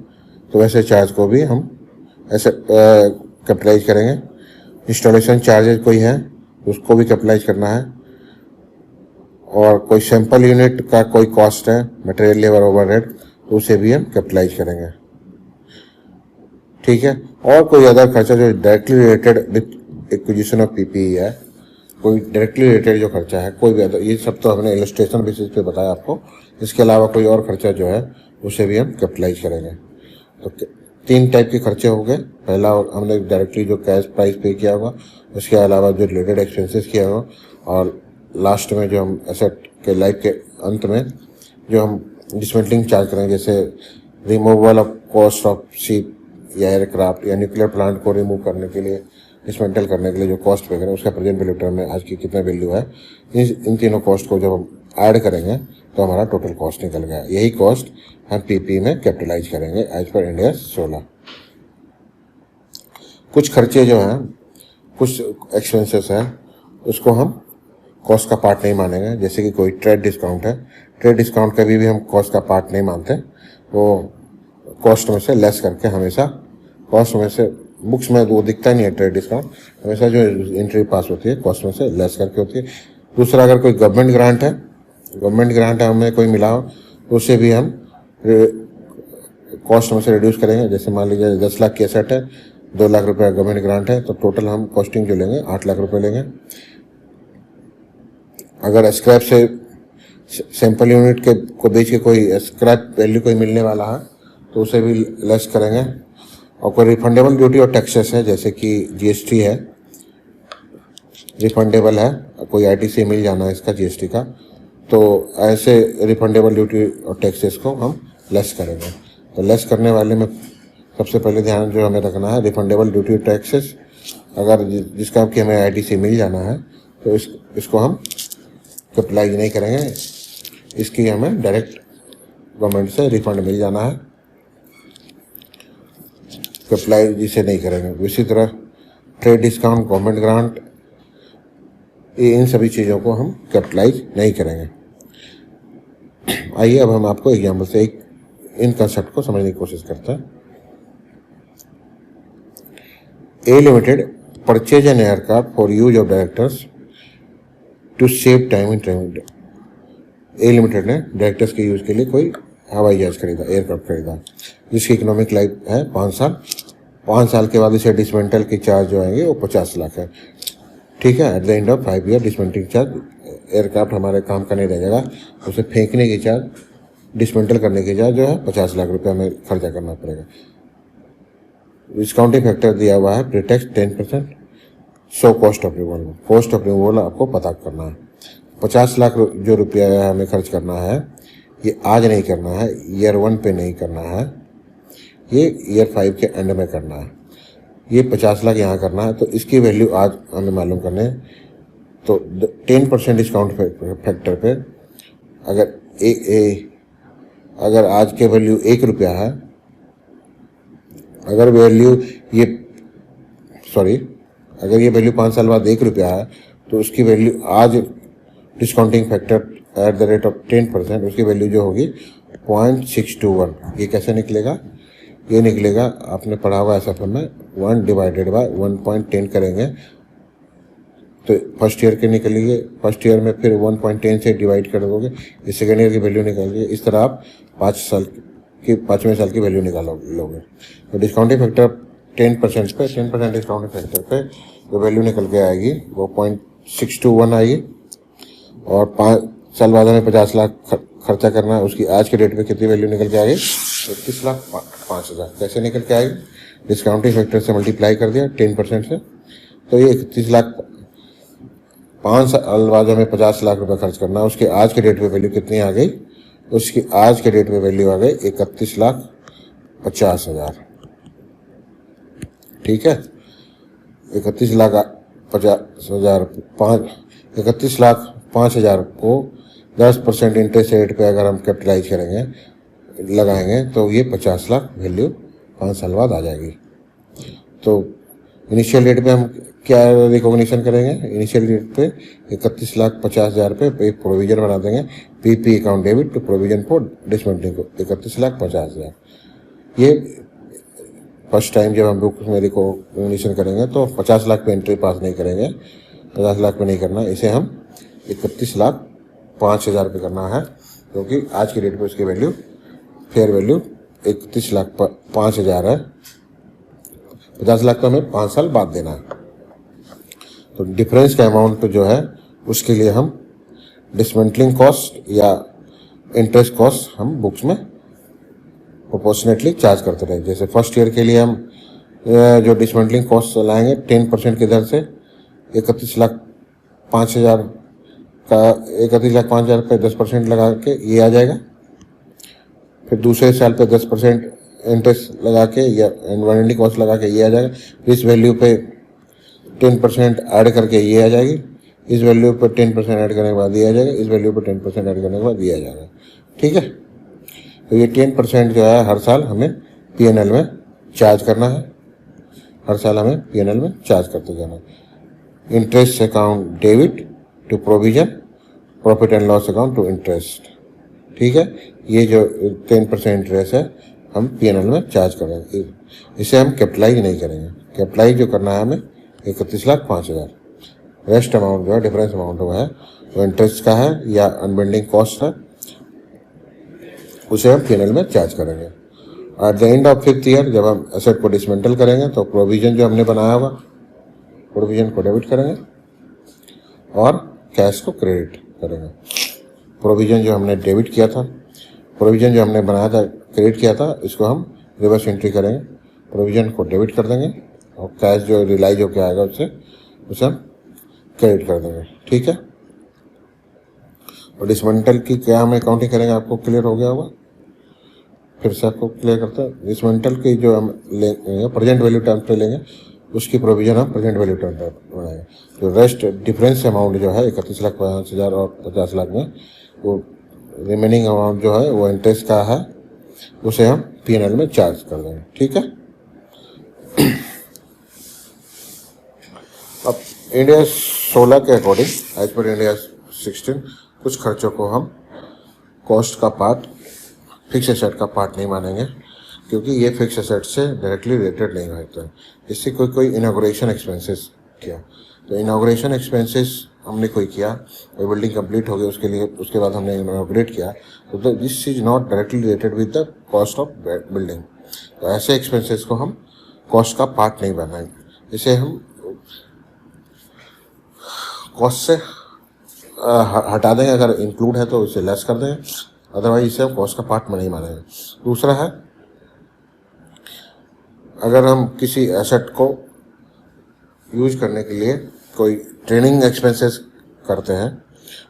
तो वैसे चार्ज को भी हम ऐसे कैपिटलाइज करेंगे। इंस्टॉलेशन चार्जेस कोई है तो उसको भी कैपिटलाइज करना है। और कोई सैंपल यूनिट का कोई कॉस्ट है, मटेरियल लेबर ओवरहेड, तो उसे भी हम कैपिटलाइज करेंगे। ठीक है। और कोई अदर खर्चा जो directly related with acquisition of PPE है, कोई डायरेक्टली रिलेटेड जो खर्चा है, कोई भी अदर, ये सब तो हमने इलस्ट्रेशन बेसिस पे बताया आपको। इसके अलावा कोई और खर्चा जो है उसे भी हम कैपिटलाइज करेंगे। तो 3 टाइप के खर्चे हो गए। पहला हमने डायरेक्टली जो कैश प्राइस पे किया होगा, उसके अलावा जो रिलेटेड एक्सपेंसेस किया होगा, और लास्ट में जो हम एसेट के लाइफ के अंत में जो हम डिसमेंटलिंग चार्ज करेंगे, जैसे removal of cost of ship या एयरक्राफ्ट या न्यूक्लियर प्लांट को रिमूव करने के लिए, डिसमेंटल करने के लिए जो कॉस्ट पे करें उसका प्रेजेंट वैल्यू टर्म में आज की कितना वैल्यू है, इन तीनों कॉस्ट को जब हम ऐड करेंगे तो हमारा टोटल कॉस्ट निकल गया। यही कॉस्ट हम पीपी में कैपिटलाइज करेंगे एज पर इंडिया 16। कुछ खर्चे जो हैं, कुछ एक्सपेंसेस हैं, उसको हम कॉस्ट का पार्ट नहीं मानेंगे। जैसे कि कोई ट्रेड डिस्काउंट है, ट्रेड डिस्काउंट कभी भी हम कॉस्ट का पार्ट नहीं मानते, वो कॉस्ट में से लेस करके हमेशा, कॉस्ट में से बुक्स में वो दिखता नहीं है ट्रेड डिस्काउंट, हमेशा जो एंट्री पास होती है कॉस्ट में से लेस करके होती है। दूसरा, अगर कोई गवर्नमेंट ग्रांट है हमें कोई मिला हो तो उसे भी हम कॉस्ट में से रिड्यूस करेंगे। जैसे मान लीजिए 10 लाख की एसेट है, 2 लाख रुपये गवर्नमेंट ग्रांट है, तो टोटल हम कॉस्टिंग जो लेंगे 8 लाख रुपये लेंगे। अगर स्क्रैप से सैंपल यूनिट को बेच के कोई स्क्रैप वैल्यू कोई मिलने वाला है तो उसे भी लेस करेंगे। और कोई रिफंडेबल ड्यूटी और टैक्सेस है, जैसे कि जीएसटी है, रिफंडेबल है, कोई आईटीसी मिल जाना है इसका जीएसटी का, तो ऐसे रिफंडेबल ड्यूटी और टैक्सेस को हम लेस करेंगे। तो लेस करने वाले में सबसे पहले ध्यान जो हमें रखना है, रिफंडेबल ड्यूटी और टैक्सेस अगर जिसका कि हमें आईटीसी मिल जाना है तो इसको हम कैपिटलाइज नहीं करेंगे, इसकी हमें डायरेक्ट गवर्नमेंट से रिफंड मिल जाना है, कैपिटलाइज इसे नहीं करेंगे। इसी तरह ट्रेड डिस्काउंट, गवर्नमेंट ग्रांट, इन सभी चीज़ों को हम कैपिटलाइज नहीं करेंगे। आइए अब हम आपको एग्जाम्पल से इन कंसेप्ट को समझने की कोशिश करते हैं। A limited purchase an aircraft for use of directors to save time in travel. A limited ने डायरेक्टर्स के यूज के लिए कोई हवाई जहाज खरीदा, एयरक्राफ्ट खरीदा, जिसकी इकोनॉमिक लाइफ है 5 साल। 5 साल के बाद इसे डिसमेंटल के चार्ज जो आएंगे वो 50 लाख है। ठीक है। Eight the end of 5 year dismantling charge, aircraft हमारे काम का नहीं रहेगा, उसे फेंकने की चार्ज, डिसमेंटल करने की चार्ज जो है 50 लाख रुपये हमें खर्चा करना पड़ेगा। डिस्काउंटिंग फैक्टर दिया हुआ है प्रीटैक्स 10%। So cost of removal, cost of removal आपको पता करना है। 50 लाख जो रुपया हमें खर्च करना है, ये आज नहीं करना है, ईयर 1 पे नहीं करना है, ये ईयर 5 के एंड में करना है। ये 50 लाख यहाँ करना है, तो इसकी वैल्यू आज हमें मालूम करने है। तो 10% डिस्काउंट फैक्टर पे अगर आज के वैल्यू 1 रुपया है, अगर ये वैल्यू 5 साल बाद 1 रुपया है, तो उसकी वैल्यू आज discounting factor at the rate of 10%, उसकी वैल्यू जो होगी 0.621। ये कैसे निकलेगा? ये निकलेगा, आपने पढ़ा हुआ SFM में 1 डिवाइडेड बाय 1.10 करेंगे तो फर्स्ट ईयर के निकलेंगे। फर्स्ट ईयर में फिर 1.10 से डिवाइड कर दोगे, ये सेकेंड ईयर की वैल्यू निकालेंगे। इस तरह आप 5वें साल की वैल्यू निकालोगे। तो डिस्काउंटिंग फैक्टर 10% पे 10% डिस्काउंटिंग फैक्टर पे जो वैल्यू निकल के आएगी वो 0.621 आएगी। और 5 साल बाद हमें 50 लाख खर्चा करना है, उसकी आज के डेट पे कितनी वैल्यू निकल के आएगी? 31,05,000। कैसे निकल के आएगी? डिस्काउंटिंग फैक्टर से मल्टीप्लाई कर दिया 10% से, तो ये 31 लाख। 5 साल बाद हमें 50 लाख रुपए खर्च करना है, उसके आज के डेट पे वैल्यू कितनी आ गई? उसकी आज के डेट पे वैल्यू आ गई 31,50,000। ठीक है, 31,05,000 को 10% इंटरेस्ट रेट पे अगर हम कैपिटलाइज करेंगे, लगाएंगे, तो ये 50 लाख वैल्यू 5 साल बाद आ जाएगी। तो इनिशियल डेट पे हम क्या रिकॉग्निशन करेंगे? इनिशियल डेट पे 31,50,000 पे एक प्रोविजन बना देंगे, PP account debit to provision for dismantling को 31,50,000। ये फर्स्ट टाइम जब हम बुक में रिकॉग्निशन करेंगे तो 50 लाख पे एंट्री पास नहीं करेंगे, 50 लाख पे नहीं करना, इसे हम 31,05,000 पे करना है, क्योंकि आज की डेट पे उसकी वैल्यू फेयर वैल्यू 31,05,000 है। 50 लाख तो हमें 5 साल बाद देना है। तो डिफरेंस का अमाउंट जो है उसके लिए हम डिसमेंटलिंग कॉस्ट या इंटरेस्ट कॉस्ट हम बुक्स में प्रोपोर्शनेटली चार्ज करते रहे। जैसे फर्स्ट ईयर के लिए हम जो डिसमेंटलिंग कॉस्ट लाएंगे 10% की दर से 31,05,000 का 31,05,000 पे 10% लगा के ये आ जाएगा। फिर दूसरे साल पे 10% इंटरेस्ट लगा के या एनवायरमेंटल कॉस्ट लगा के ये आ जाएगा। फिर इस वैल्यू पे 10% ऐड करके ये आ जाएगी, इस वैल्यू पे 10% ऐड करने के बाद ये आ जाएगा, इस वैल्यू पे 10% ऐड करने के बाद ये आ जाएगा। ठीक है, तो ये 10% जो है हर साल हमें P&L में चार्ज करना है, हर साल हमें P&L में चार्ज करते जाना है। Interest account debit to provision, profit and loss account to interest. ठीक है, ये जो 10% इंटरेस्ट है हम P&L में चार्ज करेंगे, इसे हम कैपिटलाइज नहीं करेंगे। कैपिटलाइज जो करना है हमें 31,05,000। रेस्ट अमाउंट जो है, डिफरेंस अमाउंट वो है, वो इंटरेस्ट का है या अनबेंडिंग कॉस्ट है, उसे हम P&L में चार्ज करेंगे। At the end of 5th year जब हम एसेट को डिसमेंटल करेंगे तो प्रोविजन जो हमने बनाया हुआ प्रोविजन को डेबिट करेंगे और कैश को क्रेडिट करेंगे। प्रोविजन जो हमने डेबिट किया था, प्रोविजन जो हमने बनाया था क्रेडिट किया था, इसको हम रिवर्स एंट्री करेंगे, प्रोविजन को डेबिट कर देंगे और कैश जो रिलाइज होकर आएगा उसे हम क्रेडिट कर देंगे। ठीक है, और डिसमेंटल की क्या हम अकाउंटिंग करेंगे, आपको क्लियर हो गया होगा। फिर से आपको क्लियर करते हैं, डिसमेंटल की जो हम लेंगे प्रेजेंट वैल्यू टर्म पे लेंगे, उसकी प्रोविजन हम प्रेजेंट वैल्यू टर्म पर बनाएंगे। तो रेस्ट डिफरेंस अमाउंट जो है 31,05,000 और 50 लाख में, वो रिमेनिंग अमाउंट जो है वो इंटरेस्ट का है, उसे हम P&L में चार्ज कर देंगे। ठीक है, अब इंडिया 16 के अकॉर्डिंग एज पर इंडिया 16 कुछ खर्चों को हम कॉस्ट का पार्ट, फिक्स एसेट का पार्ट नहीं मानेंगे, क्योंकि ये फिक्स एसेट से डायरेक्टली रिलेटेड नहीं होते हैं। इससे कोई इनॉग्रेशन एक्सपेंसेस किया, तो इनॉग्रेशन एक्सपेंसेस हमने कोई किया, कोई बिल्डिंग कंप्लीट हो गई, उसके लिए उसके बाद हमने इनॉग्रेट किया, तो this is not directly related with the cost of building. तो ऐसे एक्सपेंसेस को हम कॉस्ट का पार्ट नहीं बनाएंगे, इसे हम कॉस्ट से हटा देंगे। अगर इंक्लूड है तो इसे लेस कर देंगे, अदरवाइज इसे हम कॉस्ट का पार्ट में नहीं मानेंगे। दूसरा है, अगर हम किसी एसेट को यूज करने के लिए कोई ट्रेनिंग एक्सपेंसेस करते हैं,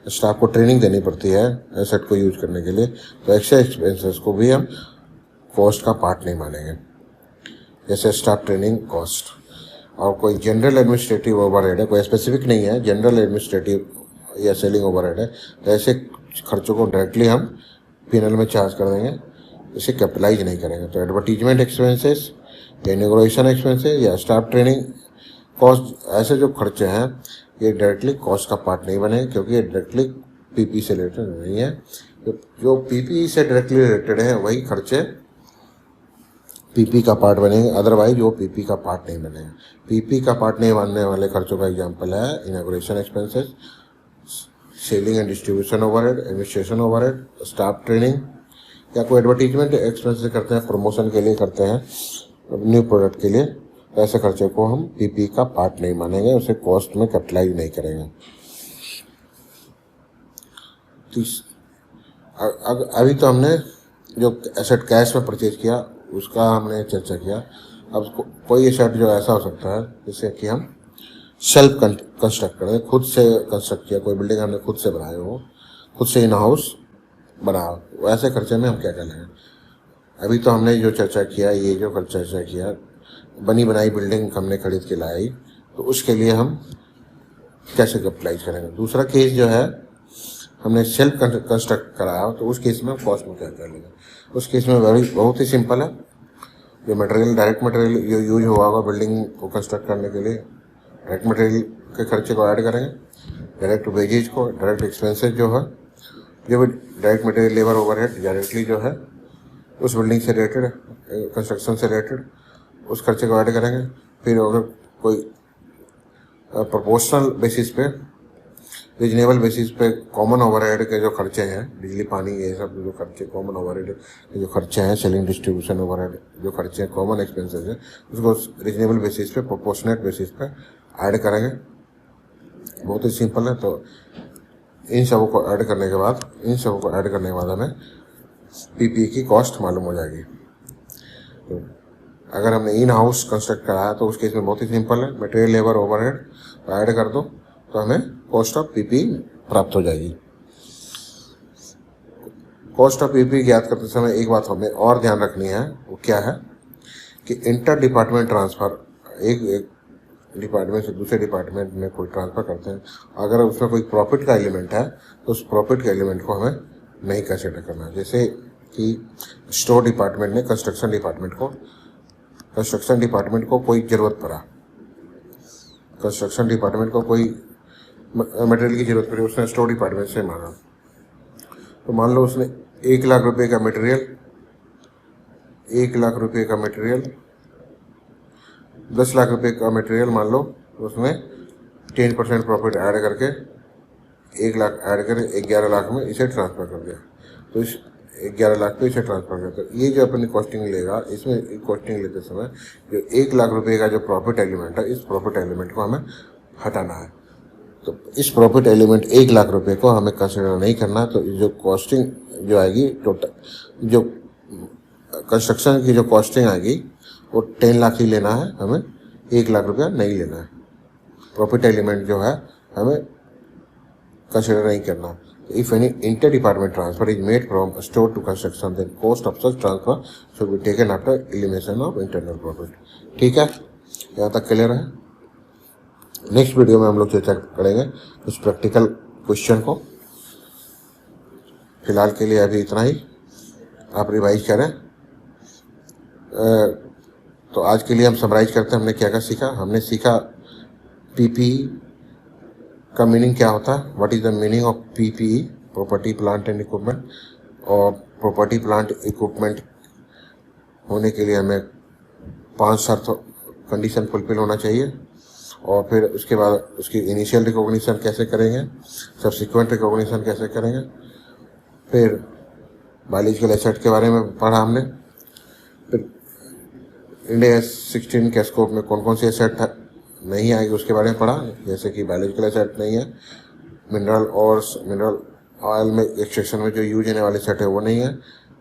स्टाफ को ट्रेनिंग देनी पड़ती है एसेट को यूज करने के लिए, तो एक्स्ट्रा एक्सपेंसेस को भी हम कॉस्ट का पार्ट नहीं मानेंगे। जैसे स्टाफ ट्रेनिंग कॉस्ट, और कोई जनरल एडमिनिस्ट्रेटिव ओवरहेड है, कोई स्पेसिफिक नहीं है, जनरल एडमिनिस्ट्रेटिव या सेलिंग ओवरहेड है, तो ऐसे खर्चों को डायरेक्टली हम P&L में चार्ज कर देंगे, इसे कैपिटलाइज नहीं करेंगे। तो एडवर्टीजमेंट एक्सपेंसेस या इनॉग्रेशन एक्सपेंसेस या स्टाफ ट्रेनिंग कॉस्ट, ऐसे जो खर्चे हैं ये डायरेक्टली कॉस्ट का पार्ट नहीं बने, क्योंकि ये डायरेक्टली पीपी से रिलेटेड नहीं है। जो पीपी से डायरेक्टली रिलेटेड है वही खर्चे पीपी का पार्ट बनेंगे, अदरवाइज वो पीपी का पार्ट नहीं बनेगा। पीपी का पार्ट नहीं बनने वाले खर्चों का एग्जांपल है inauguration expenses, selling and distribution overhead, administration overhead, staff training, या कोई एडवर्टीजमेंट एक्सपेंसेस करते हैं, प्रमोशन के लिए करते हैं, न्यू प्रोडक्ट के लिए, तो ऐसे खर्चे को हम पीपी का पार्ट नहीं मानेंगे, उसे कॉस्ट में कैपिटलाइज नहीं करेंगे। अभी तो हमने जो एसेट कैश में परचेज किया उसका हमने चर्चा किया। अब कोई एसेट जो ऐसा हो सकता है जैसे कि हम सेल्फ कंस्ट्रक्ट करें, खुद से कंस्ट्रक्ट किया, कोई बिल्डिंग हमने खुद से बनाए हो, खुद से इन हाउस बना, वैसे खर्चे में हम क्या करेंगे। अभी तो हमने जो चर्चा किया, ये जो चर्चा किया बनी बनाई बिल्डिंग हमने खरीद के लाई, तो उसके लिए हम कैसे कैपिटलाइज करेंगे। दूसरा केस जो है हमने सेल्फ कंस्ट्रक्ट कराया, तो उस केस में कॉस्ट में क्या कर लेंगे। उस केस में बहुत ही सिंपल है, जो मटेरियल डायरेक्ट मटेरियल जो यूज हुआ होगा बिल्डिंग को कंस्ट्रक्ट करने के लिए, डायरेक्ट मटेरियल के खर्चे को ऐड करेंगे, डायरेक्ट वेजेज को, डायरेक्ट एक्सपेंसेस जो है, जो भी direct material labour overhead directly जो है उस बिल्डिंग से रिलेटेड, कंस्ट्रक्शन से रिलेटेड, उस खर्चे को ऐड करेंगे। फिर अगर कोई प्रोपोर्शनल बेसिस पे, रीजनेबल बेसिस पे कॉमन ओवरहेड के जो खर्चे हैं, बिजली पानी ये सब जो खर्चे कॉमन ओवरहेड के जो खर्चे हैं, सेलिंग डिस्ट्रीब्यूशन ओवरहेड जो खर्चे हैं, कॉमन एक्सपेंसेस हैं, उसको रीजनेबल बेसिस पे, प्रोपोर्शनेट बेसिस पे ऐड करेंगे। बहुत ही सिंपल है। तो इन सबों को ऐड करने के बाद हमें पीपी की कॉस्ट मालूम हो जाएगी। तो अगर हमने इन हाउस कंस्ट्रक्ट कराया तो उस केस में बहुत ही सिंपल है, मटेरियल लेबर ओवरहेड ऐड कर दो तो हमें कॉस्ट ऑफ पीपी प्राप्त हो जाएगी। कॉस्ट ऑफ पीपी ज्ञात करते समय एक बात हमें और ध्यान रखनी है, वो क्या है कि इंटर डिपार्टमेंट ट्रांसफर, एक डिपार्टमेंट से दूसरे डिपार्टमेंट में कोई ट्रांसफर करते हैं, अगर उसमें कोई प्रॉफिट का एलिमेंट है तो उस प्रॉफिट के एलिमेंट को हमें नहीं कंसिडर करना। जैसे कि स्टोर डिपार्टमेंट ने कंस्ट्रक्शन डिपार्टमेंट को कोई ज़रूरत पड़ा, कंस्ट्रक्शन डिपार्टमेंट को कोई मटेरियल की ज़रूरत पड़ी, उसने स्टोर डिपार्टमेंट से मांगा, तो मान लो उसने 1 लाख रुपए का मटेरियल 10 लाख रुपए का मटेरियल मान लो, उसमें 10% प्रॉफिट ऐड करके 1 लाख ऐड करके 11 लाख में इसे ट्रांसफ़र कर दिया। तो इस 11 लाख पे इसे ट्रांसफ़र करते, तो ये जो अपनी कॉस्टिंग लेगा, इसमें कॉस्टिंग लेते समय जो 1 लाख रुपए का जो प्रॉफिट एलिमेंट है, इस प्रॉफिट एलिमेंट को हमें हटाना है। तो इस प्रॉफिट एलिमेंट 1 लाख रुपए को हमें कंसिडर नहीं करना। तो जो कॉस्टिंग जो आएगी टोटल, जो कंस्ट्रक्शन की जो कॉस्टिंग आएगी वो 10 लाख ही लेना है, हमें 1 लाख रुपया नहीं लेना है। प्रॉफिट एलिमेंट जो है हमें कंसिडर नहीं करना। If any inter-department transfer is made from store to construction, then cost of such transfer should be taken after elimination of internal profit। ठीक है, यहाँ तक क्लियर है। नेक्स्ट वीडियो में हम लोग चर्चा करेंगे कुछ प्रैक्टिकल क्वेश्चन को। फिलहाल के लिए अभी इतना ही, आप रिवाइज करें। तो आज के लिए हम समराइज करते हैं, हमने क्या क्या सीखा। हमने सीखा पीपीई का मीनिंग क्या होता है, what is the meaning of PPE, property plant and equipment. और प्रॉपर्टी प्लांट इक्विपमेंट होने के लिए हमें 5 शर्त कंडीशन फुलफिल होना चाहिए। और फिर उसके बाद उसकी इनिशियल रिकॉग्निशन कैसे करेंगे, सब्सिक्वेंट रिकॉग्निशन कैसे करेंगे। फिर बायोलॉजिकल एसेट के बारे में पढ़ा हमने। फिर इंडिया 16 के स्कोप में कौन कौन सी एसेट नहीं आएगी उसके बारे में पढ़ा, जैसे कि बायोलॉजिकल एसेट नहीं है, मिनरल ऑयल में एक्सट्रैक्शन में जो यूज होने वाले एसेट है वो नहीं है,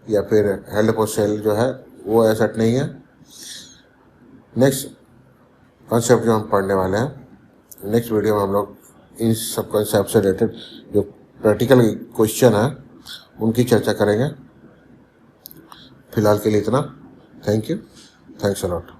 या फिर हेल्ड फॉर सेल जो है वो एसेट नहीं है। नेक्स्ट कॉन्सेप्ट जो हम पढ़ने वाले हैं, नेक्स्ट वीडियो में हम लोग इन सब कॉन्सेप्ट से रिलेटेड जो प्रैक्टिकल क्वेश्चन है उनकी चर्चा करेंगे। फिलहाल के लिए इतना। Thank you, thanks a lot.